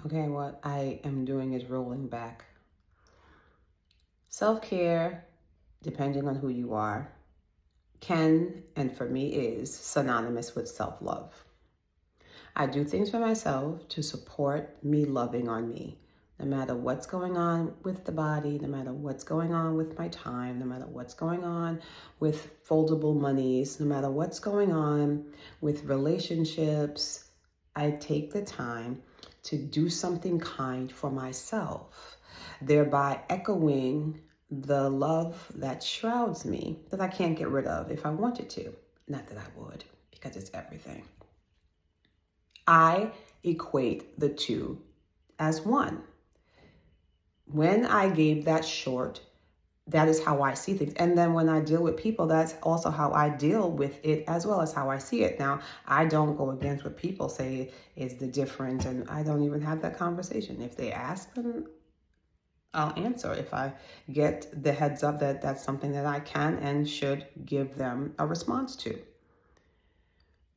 Okay, what I am doing is rolling back. Self-care, depending on who you are, can and for me is synonymous with self-love. I do things for myself to support me loving on me. No matter what's going on with the body, no matter what's going on with my time, no matter what's going on with foldable monies, no matter what's going on with relationships, I take the time to do something kind for myself, thereby echoing the love that shrouds me that I can't get rid of if I wanted to. Not that I would, because it's everything. I equate the two as one. When I gave that short, that is how I see things. And then when I deal with people, that's also how I deal with it as well as how I see it. Now, I don't go against what people say is the difference, and I don't even have that conversation. If they ask, then I'll answer if I get the heads up that that's something that I can and should give them a response to.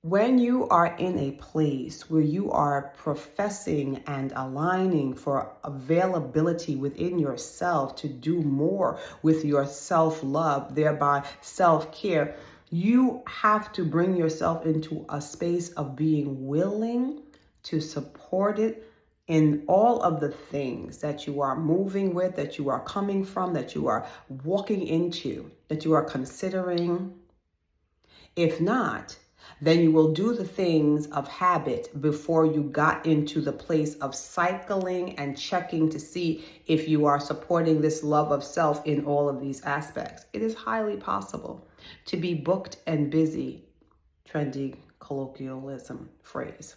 When you are in a place where you are professing and aligning for availability within yourself to do more with your self-love, thereby self-care, you have to bring yourself into a space of being willing to support it in all of the things that you are moving with, that you are coming from, that you are walking into, that you are considering. If not, then you will do the things of habit before you got into the place of cycling and checking to see if you are supporting this love of self in all of these aspects. It is highly possible to be booked and busy, trendy colloquialism phrase,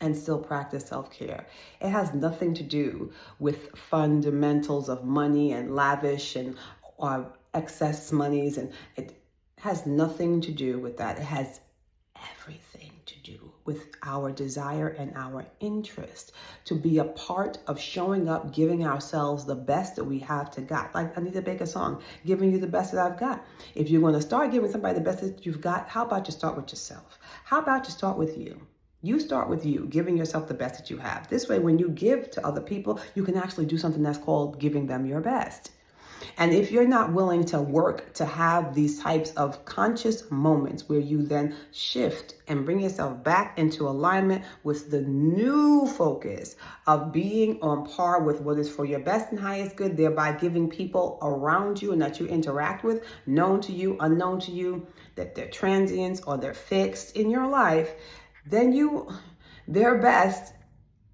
and still practice self-care. It has nothing to do with fundamentals of money and lavish and excess monies, and it has nothing to do with that. It has everything to do with our desire and our interest to be a part of showing up, giving ourselves the best that we have to got. Like Anita Baker song, giving you the best that I've got. If you're going to start giving somebody the best that you've got, how about you start with yourself? How about you start with you? You start with you, giving yourself the best that you have. This way, when you give to other people, you can actually do something that's called giving them your best. And if you're not willing to work to have these types of conscious moments where you then shift and bring yourself back into alignment with the new focus of being on par with what is for your best and highest good, thereby giving people around you and that you interact with, known to you, unknown to you, that they're transients or they're fixed in your life, then their best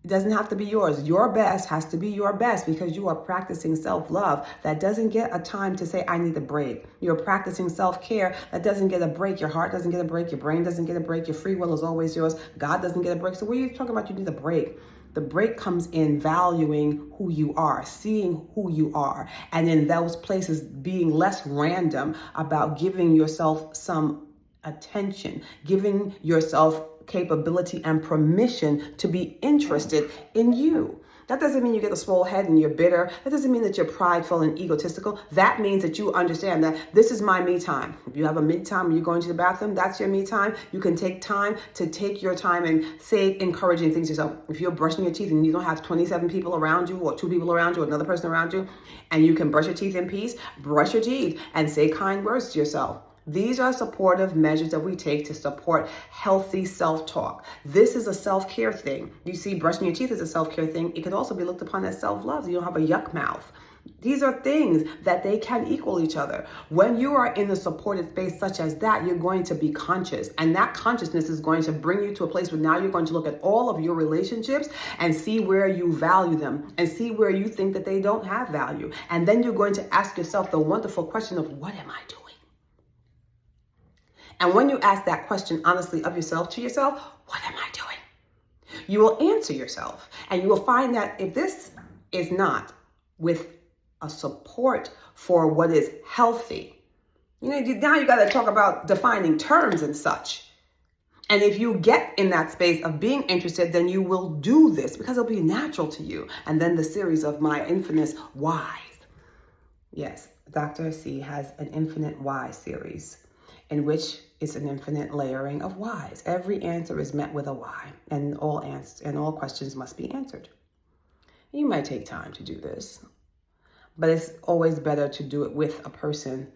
doesn't have to be yours. Your best has to be your best because you are practicing self-love that doesn't get a time to say, I need a break. You're practicing self-care that doesn't get a break. Your heart doesn't get a break. Your brain doesn't get a break. Your free will is always yours. God doesn't get a break. So what are you talking about? You need a break. The break comes in valuing who you are, seeing who you are, and in those places being less random about giving yourself some attention, giving yourself capability and permission to be interested in you. That doesn't mean you get a swole head and you're bitter. That doesn't mean that you're prideful and egotistical. That means that you understand that this is my me time. If you have a me time when you're going to the bathroom, that's your me time. You can take time to take your time and say encouraging things to yourself. If you're brushing your teeth and you don't have 27 people around you or 2 people around you or another person around you, and you can brush your teeth in peace, brush your teeth and say kind words to yourself. These are supportive measures that we take to support healthy self-talk. This is a self-care thing. You see, brushing your teeth is a self-care thing. It can also be looked upon as self-love. You don't have a yuck mouth. These are things that they can equal each other. When you are in a supported space such as that, you're going to be conscious. And that consciousness is going to bring you to a place where now you're going to look at all of your relationships and see where you value them and see where you think that they don't have value. And then you're going to ask yourself the wonderful question of, what am I doing? And when you ask that question honestly of yourself to yourself, what am I doing? You will answer yourself and you will find that if this is not with a support for what is healthy, now you got to talk about defining terms and such. And if you get in that space of being interested, then you will do this because it'll be natural to you. And then the series of my infamous whys. Yes, Dr. C has an infinite why series in which It's an infinite layering of whys. Every answer is met with a why, and all questions must be answered. You might take time to do this, but it's always better to do it with a person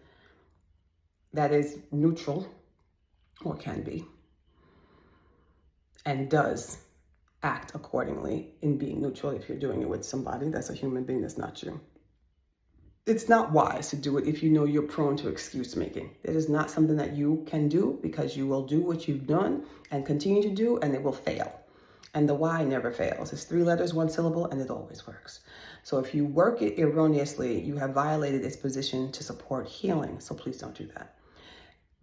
that is neutral, or can be, and does act accordingly in being neutral. If you're doing it with somebody that's a human being that's not you, it's not wise to do it if you know you're prone to excuse making. It is not something that you can do, because you will do what you've done and continue to do, and it will fail. And the why never fails. It's 3 letters, 1 syllable, and it always works. So if you work it erroneously, you have violated its position to support healing. So please don't do that.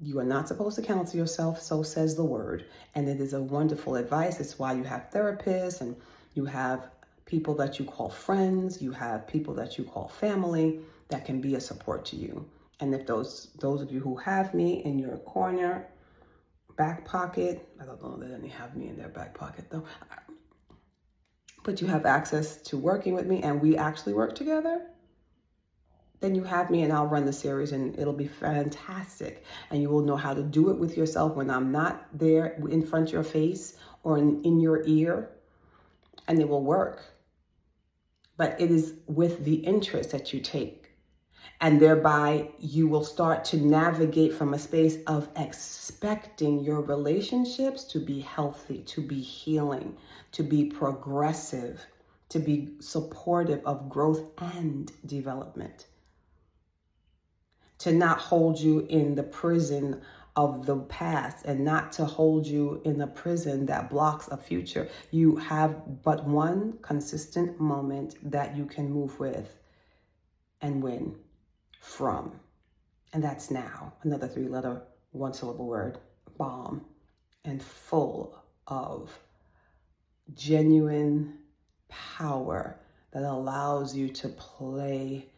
You are not supposed to counsel yourself, so says the word. And it is a wonderful advice. It's why you have therapists, and you have people that you call friends. You have people that you call family that can be a support to you. And if those of you who have me in your corner, back pocket, I don't know that any have me in their back pocket though, but you have access to working with me and we actually work together, then you have me and I'll run the series and it'll be fantastic. And you will know how to do it with yourself when I'm not there in front of your face or in your ear, and it will work. But it is with the interest that you take. And thereby you will start to navigate from a space of expecting your relationships to be healthy, to be healing, to be progressive, to be supportive of growth and development. To not hold you in the prison of the past, and not to hold you in a prison that blocks a future. You have but one consistent moment that you can move with and win from. And that's now. Another 3-letter, 1-syllable word, bomb, and full of genuine power that allows you to play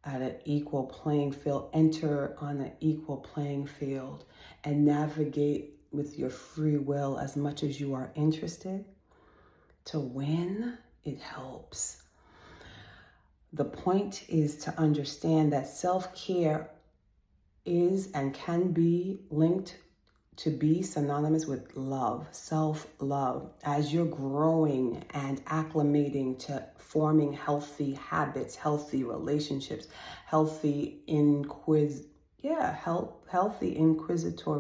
at an equal playing field, enter on an equal playing field, and navigate with your free will as much as you are interested. To win, it helps. The point is to understand that self-care is and can be linked to be synonymous with love, self-love. As you're growing and acclimating to forming healthy habits, healthy relationships, healthy inquisitory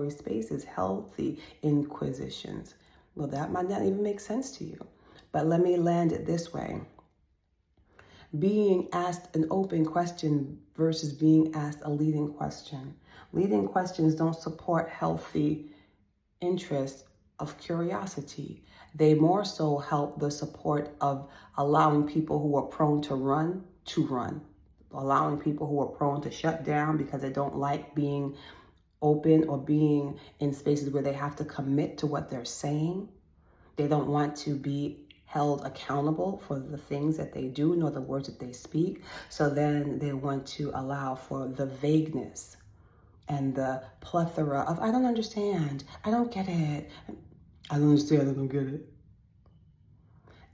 spaces, healthy inquisitions. Well, that might not even make sense to you, but let me land it this way. Being asked an open question versus being asked a leading question. Leading questions don't support healthy interest of curiosity. They more so help the support of allowing people who are prone to run, allowing people who are prone to shut down because they don't like being open or being in spaces where they have to commit to what they're saying. They don't want to be held accountable for the things that they do, nor the words that they speak. So then they want to allow for the vagueness and the plethora of, I don't understand, I don't get it, I don't understand, I don't get it.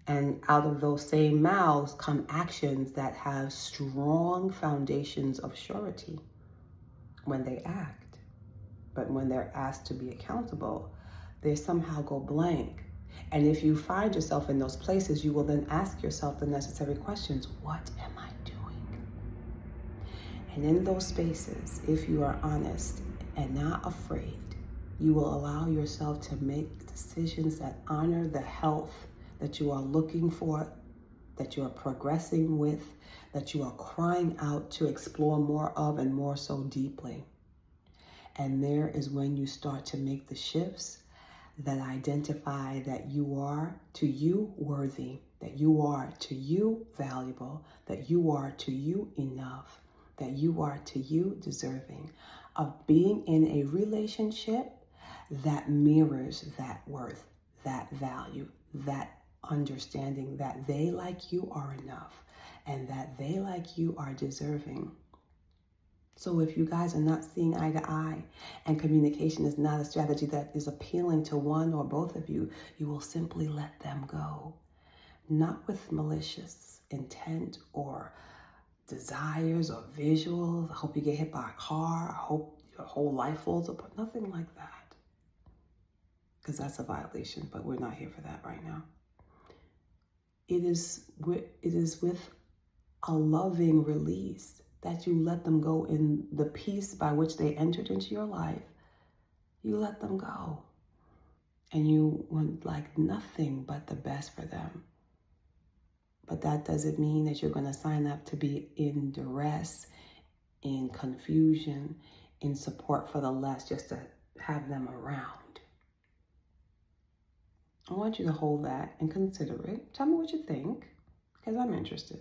And out of those same mouths come actions that have strong foundations of surety when they act. But when they're asked to be accountable, they somehow go blank. And if you find yourself in those places, you will then ask yourself the necessary questions. What am I doing? And in those spaces, if you are honest and not afraid, you will allow yourself to make decisions that honor the health that you are looking for, that you are progressing with, that you are crying out to explore more of and more so deeply. And there is when you start to make the shifts that identify that you are to you worthy, that you are to you valuable, that you are to you enough, that you are to you deserving of being in a relationship that mirrors that worth, that value, that understanding that they, like you, are enough and that they, like you, are deserving. So if you guys are not seeing eye to eye and communication is not a strategy that is appealing to one or both of you, you will simply let them go. Not with malicious intent or desires or visuals. I hope you get hit by a car. I hope your whole life falls apart. Nothing like that. because that's a violation, but we're not here for that right now. It is with a loving release that you let them go in the peace by which they entered into your life. You let them go. And you want like nothing but the best for them. But that doesn't mean that you're going to sign up to be in duress, in confusion, in support for the less, just to have them around. I want you to hold that and consider it. Tell me what you think, because I'm interested.